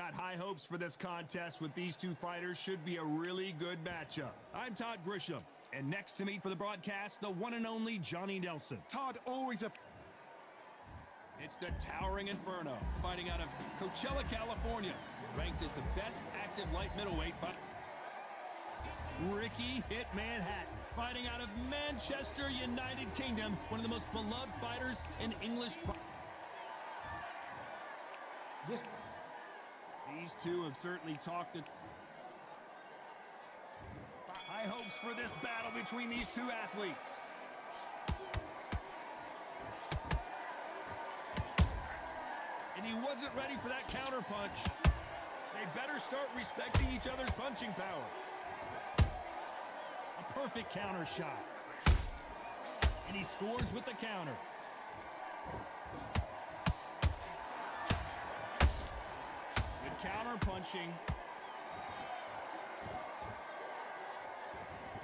got high hopes for this contest with these two fighters. Should be a really good matchup. I'm Todd Grisham, and next to me for the broadcast, the one and only Johnny Nelson. Todd, always a... It's the Towering Inferno, fighting out of Coachella, California, ranked as the best active light middleweight by Ricky Hitman Hatton, fighting out of Manchester, United Kingdom, one of the most beloved fighters in English. These two have certainly talked high hopes for this battle between these two athletes. And he wasn't ready for that counter punch. They better start respecting each other's punching power. A perfect counter shot. And he scores with the counter. Good counter punching.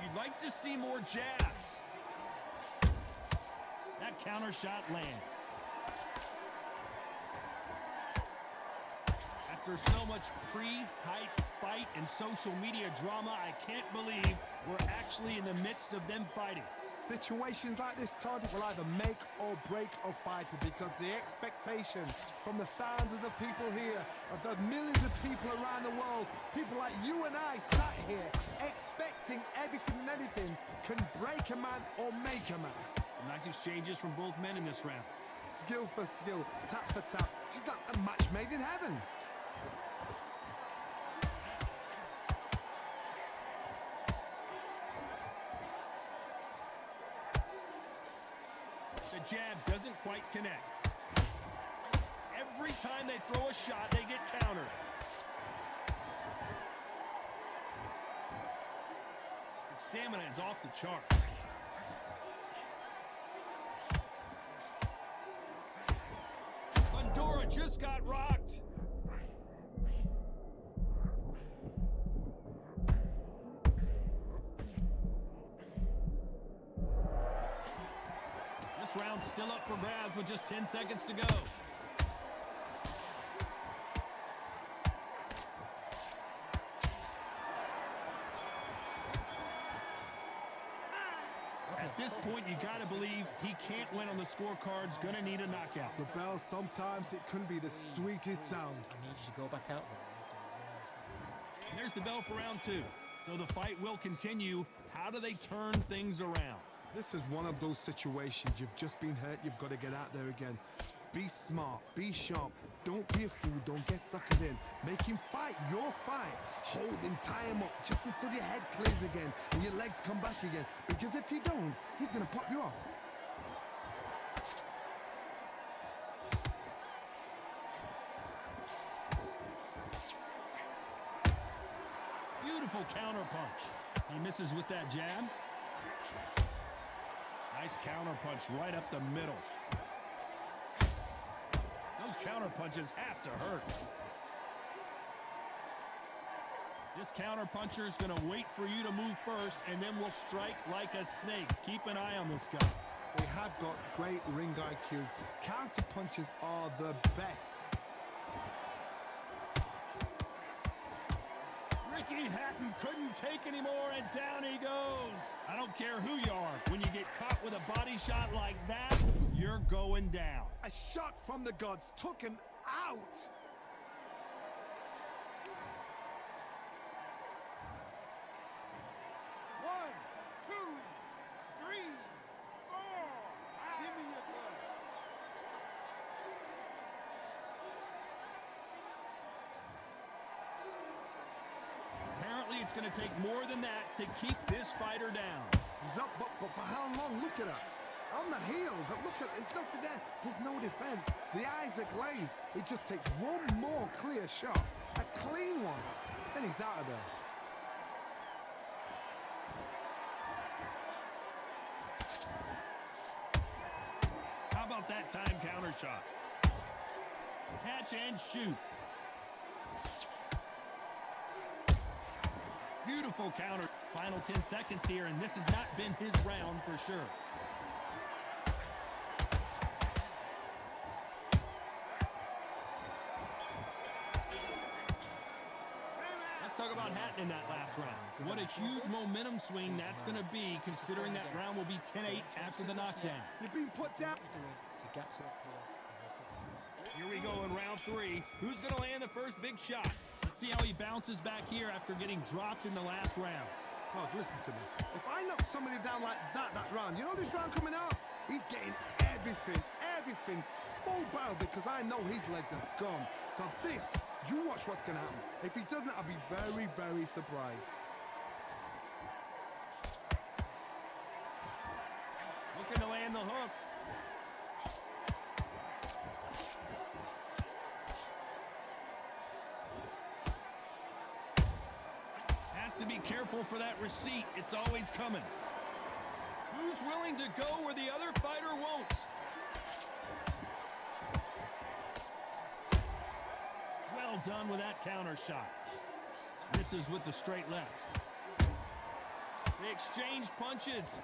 You'd like to see more jabs. That counter shot lands. After so much pre-hype fight and social media drama, I can't believe we're actually in the midst of them fighting. Situations like this, Todd, will either make or break a fighter, because the expectation from the thousands of people here, of the millions of people around the world, people like you and I sat here expecting everything and anything, can break a man or make a man. Some nice exchanges from both men in this round. Skill for skill, tap for tap. She's like a match made in heaven. The jab doesn't quite connect. Every time they throw a shot, they get countered. The stamina is off the charts. Fundora just got rocked. This round's still up for grabs with just 10 seconds to go. At this point, you gotta believe he can't win on the scorecards, gonna need a knockout. The bell, sometimes it couldn't be the sweetest sound. I need you to go back out there. And there's the bell for round two. So the fight will continue. How do they turn things around? This is one of those situations. You've just been hurt, you've got to get out there again. Be smart, be sharp, don't be a fool, don't get suckered in. Make him fight your fight. Hold him, tie him up, just until your head clears again and your legs come back again. Because if you don't, he's gonna pop you off. Beautiful counter punch. He misses with that jab. Nice counter punch right up the middle. Those counter punches have to hurt. This counter puncher is going to wait for you to move first, and then will strike like a snake. Keep an eye on this guy. They have got great ring IQ. Counter punches are the best. Ricky Hatton couldn't take anymore, and down he goes. I don't care who you are. When you get caught with a body shot like that, you're going down. A shot from the gods took him out. One, two, three, four. Give me your blood. Apparently, it's going to take more than that to keep this fighter down. He's up, but for how long? Look at her. On the heels. Look at, there's nothing there. There's no defense. The eyes are glazed. It just takes one more clear shot. A clean one. Then he's out of there. How about that time counter shot? Catch and shoot. Beautiful counter. Final 10 seconds here, and this has not been his round for sure. about Hatton in that last round. What a huge momentum swing that's going to be, considering that round will be 10-8 after the knockdown. You've been put down. Here we go in round 3. Who's going to land the first big shot? Let's see how he bounces back here after getting dropped in the last round. Todd, listen to me. If I knock somebody down like that round, you know this round coming up? He's getting everything full barrel because I know his legs are gone. So this, you watch what's going to happen. If he doesn't, I'll be very, very surprised. Looking to land the hook. Has to be careful for that receipt. It's always coming. Who's willing to go where the other fighter won't? Well done with that counter shot. Misses with the straight left. They exchange punches.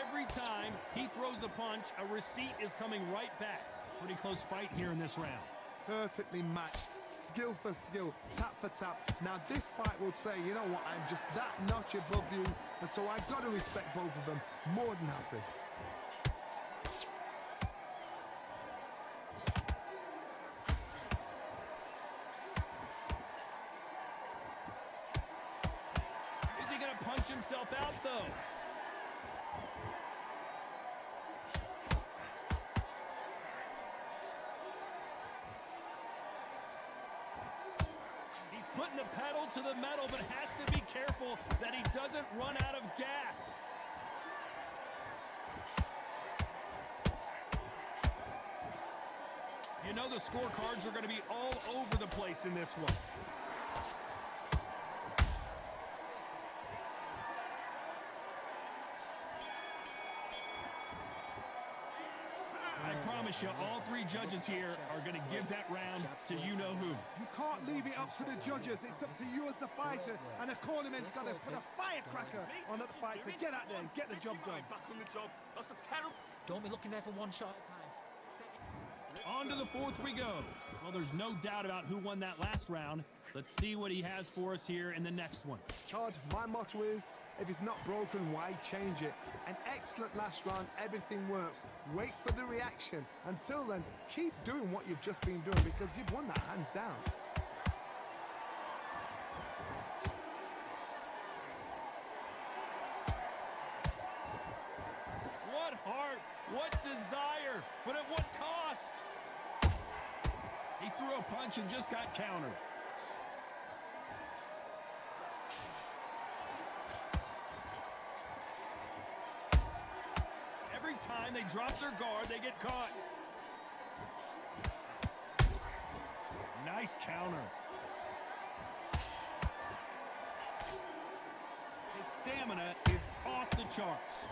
Every time he throws a punch, a receipt is coming right back. Pretty close fight here in this round. Perfectly matched, skill for skill, tap for tap. Now this fight will say, you know what, I'm just that notch above you, and so I've got to respect both of them more than happy. Is he gonna punch himself out though? Putting the pedal to the metal, but has to be careful that he doesn't run out of gas. You know the scorecards are going to be all over the place in this one. I promise you, all 3 judges here are going to give that round to you-know-who. You can't leave it up to the judges. It's up to you as the fighter, and the cornerman's got to put a firecracker on that fight to get out there and get the job done. Back on the job. That's a terrible. Don't be looking there for one shot at a time. On to the 4th we go. Well, there's no doubt about who won that last round. Let's see what he has for us here in the next one. Todd, my motto is, if it's not broken, why change it? An excellent last round, everything works. Wait for the reaction. Until then, keep doing what you've just been doing because you've won that hands down. What heart, what desire, but at what cost? He threw a punch and just got countered. Every time they drop their guard, they get caught. Nice counter. His stamina is off the charts.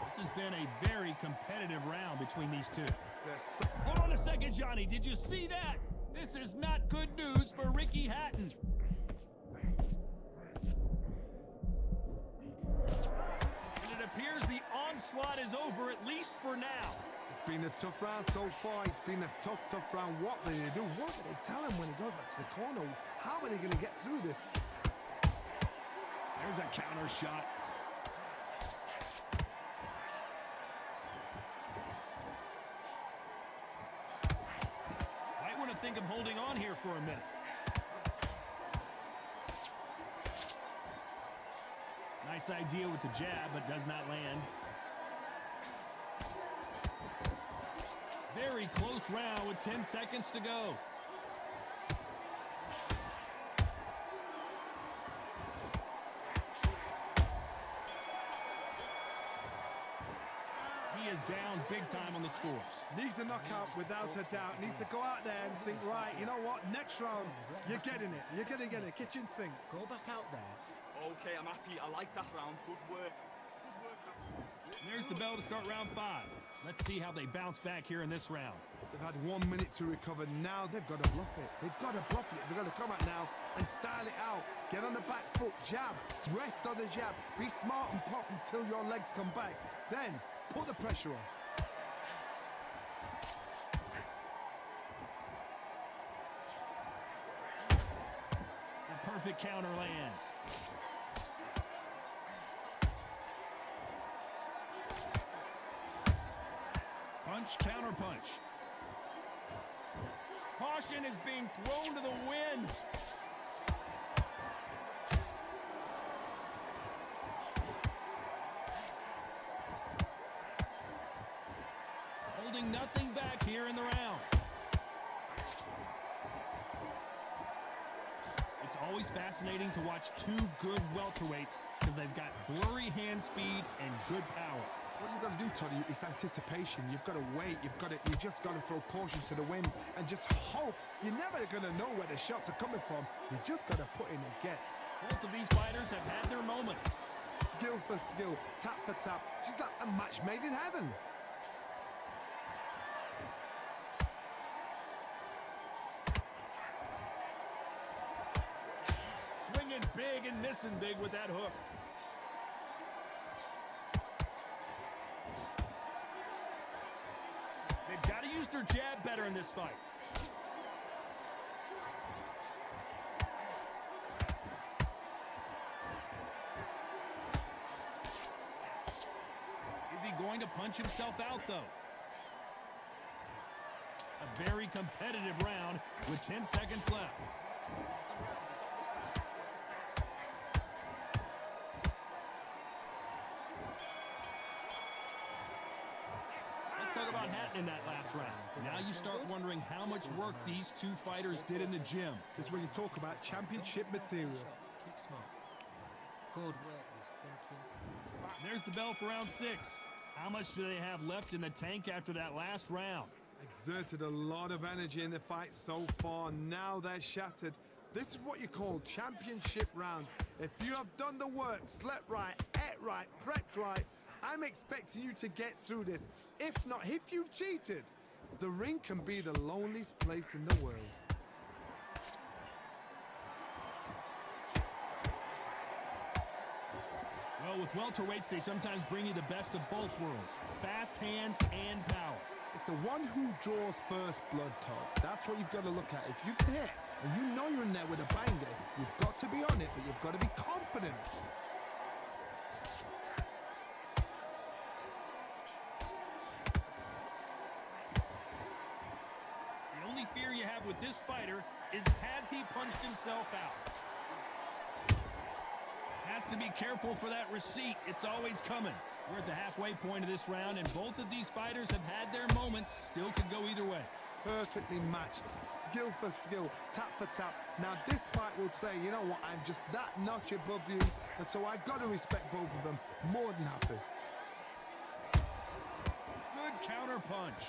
This has been a very competitive round between these two. Yes. Hold on a second, Johnny. Did you see that? This is not good news for Ricky Hatton. And it appears the onslaught is over, at least for now. It's been a tough round so far. It's been a tough round. What do they do? What do they tell him when he goes back to the corner? How are they going to get through this? There's a counter shot. Might want to think of holding on here for a minute. Nice idea with the jab, but does not land. Very close round with 10 seconds to go. He is down big time on the scores. Needs a knockout without a doubt. Needs to go out there and think, right, you know what? Next round, you're getting it. You're going to get it. Kitchen sink. Go back out there. Okay, I'm happy. I like that round. Good work. Good work. There's the bell to start round 5. Let's see how they bounce back here in this round. They've had 1 minute to recover. Now they've got to bluff it. They've got to bluff it. They've got to come out now and style it out. Get on the back foot, jab, rest on the jab. Be smart and pop until your legs come back. Then put the pressure on. The perfect counter lands. Punch, counter punch. Caution is being thrown to the wind. Holding nothing back here in the round. It's always fascinating to watch two good welterweights because they've got blurry hand speed and good power. What you've got to do, Toddy, is anticipation. You've got to wait. You just got to throw caution to the wind and just hope. You're never going to know where the shots are coming from. You just got to put in a guess. Both of these fighters have had their moments. Skill for skill, tap for tap. She's like a match made in heaven. Swinging big and missing big with that hook. They've got to use their jab better in this fight. Is he going to punch himself out, though? A very competitive round with 10 seconds left. Let's talk about Hatton in that last round. Now you start wondering how much work these two fighters did in the gym. This is when you talk about championship material. Keep smart. Good work, was thinking. There's the bell for round 6. How much do they have left in the tank after that last round? Exerted a lot of energy in the fight so far. Now they're shattered. This is what you call championship rounds. If you have done the work, slept right, ate right, prepped right, I'm expecting you to get through this. If not, if you've cheated, the ring can be the loneliest place in the world. Well, with welterweights, they sometimes bring you the best of both worlds. Fast hands and power. It's the one who draws first blood, Todd. That's what you've got to look at. If you can hit, and you know you're in there with a banger, you've got to be on it, but you've got to be confident. The only fear you have with this fighter is, has he punched himself out? Has to be careful for that receipt. It's always coming. We're at the halfway point of this round, and both of these fighters have had their moments. Still could go either way. Perfectly matched, skill for skill, tap for tap. Now this fight will say, you know what, I'm just that notch above you, and so I've got to respect both of them. More than happy. Good counter punch.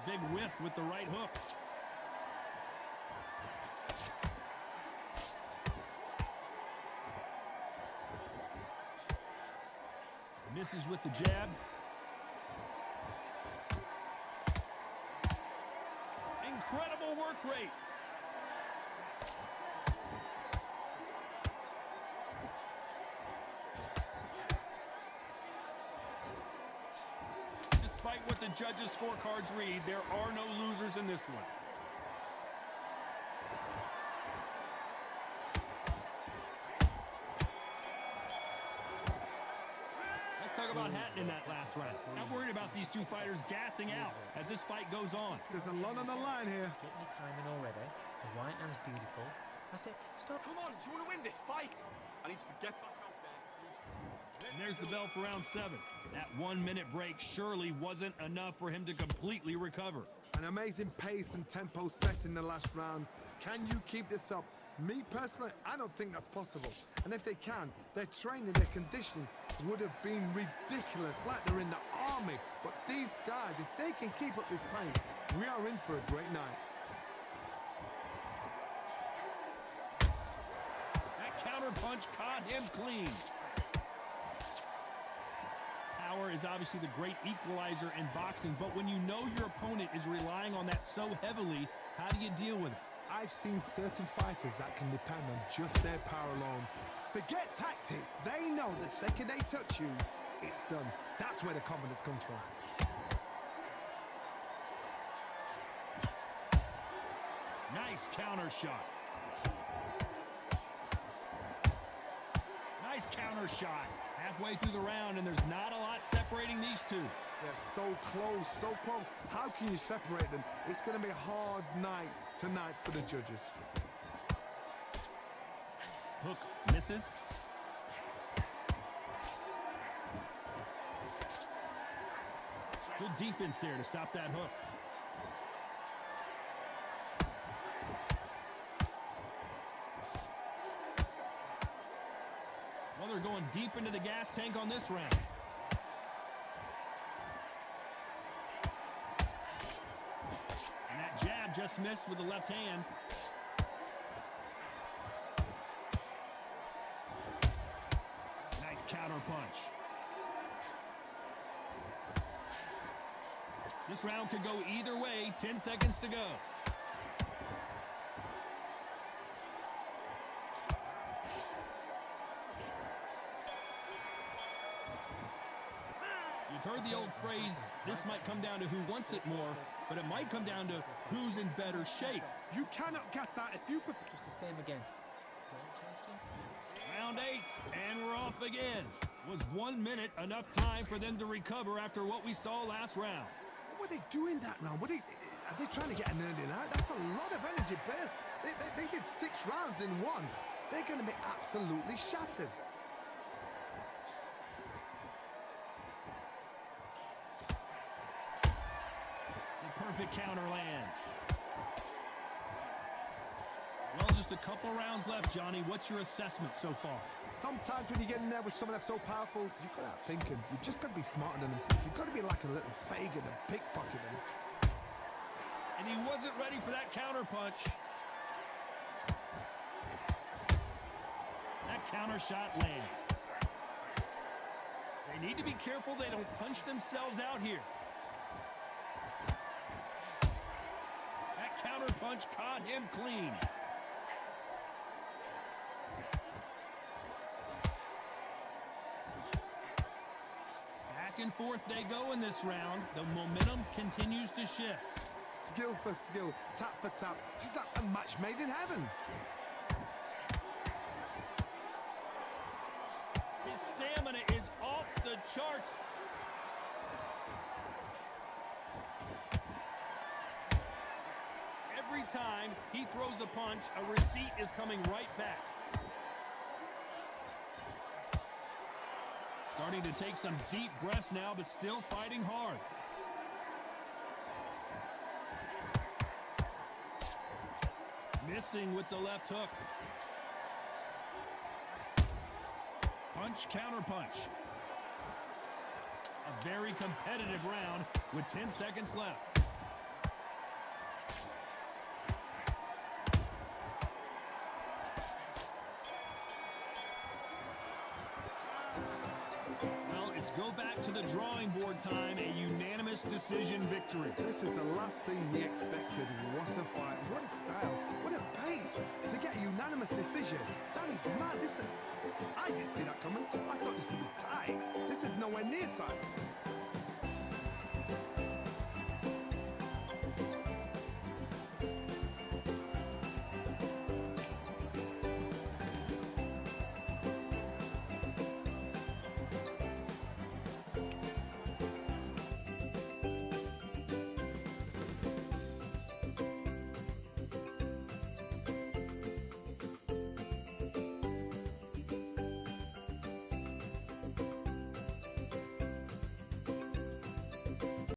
Big whiff with the right hook. Misses with the jab. Incredible work rate. Despite what the judges' scorecards read, there are no losers in this one. Talk about Hatton in that last round. Not worried about these two fighters gassing out as this fight goes on. There's a lot on the line here. Getting your timing already. The right hand's beautiful. I said, stop. Come on, do you want to win this fight? I need you to get back out there. And there's the bell for round 7. That 1 minute break surely wasn't enough for him to completely recover. An amazing pace and tempo set in the last round. Can you keep this up? Me personally, I don't think that's possible. And if they can, their training, their conditioning would have been ridiculous, like they're in the army. But these guys, if they can keep up this pace, we are in for a great night. That counter punch caught him clean. Power is obviously the great equalizer in boxing, but when you know your opponent is relying on that so heavily, how do you deal with it? I've seen certain fighters that can depend on just their power alone. Forget tactics. They know the second they touch you, it's done. That's where the confidence comes from. Nice counter shot. Nice counter shot. Halfway through the round, and there's not a lot separating these two. They're so close, so close. How can you separate them? It's going to be a hard night tonight for the judges. Hook misses. Good defense there to stop that hook. Well, they're going deep into the gas tank on this round. And that jab just missed with the left hand. Nice counter punch. This round could go either way. 10 seconds to go. You've heard the old phrase, this might come down to who wants it more, but it might come down to who's in better shape. You cannot guess that if you... Just the same again. Don't change team. Round 8, and we're off again. Was 1 minute enough time for them to recover after what we saw last round? What are they doing that round? Are they trying to get an early night? That's a lot of energy burst. They did 6 rounds in 1. They're going to be absolutely shattered. The perfect counter lands. Well, just a couple rounds left, Johnny. What's your assessment so far? Sometimes when you get in there with someone that's so powerful, you've got to out thinking. You've just got to be smarter than them. You've got to be like a little Fagin and pickpocket them. And he wasn't ready for that counter punch. That counter shot lands. They need to be careful they don't punch themselves out here. That counter punch caught him clean. Back and forth they go in this round. The momentum continues to shift. Skill for skill, tap for tap. She's like a match made in heaven. His stamina is off the charts. Every time he throws a punch, a receipt is coming right back. Starting to take some deep breaths now, but still fighting hard. Missing with the left hook. Punch, counter punch. A very competitive round with 10 seconds left. Well, it's go back to the drawing board time, a unanimous decision victory. This is the last thing we expected. What a fight, what a style, what a pace to get a unanimous decision. That is mad. I didn't see that coming. I thought this would be tight. This is nowhere near tight.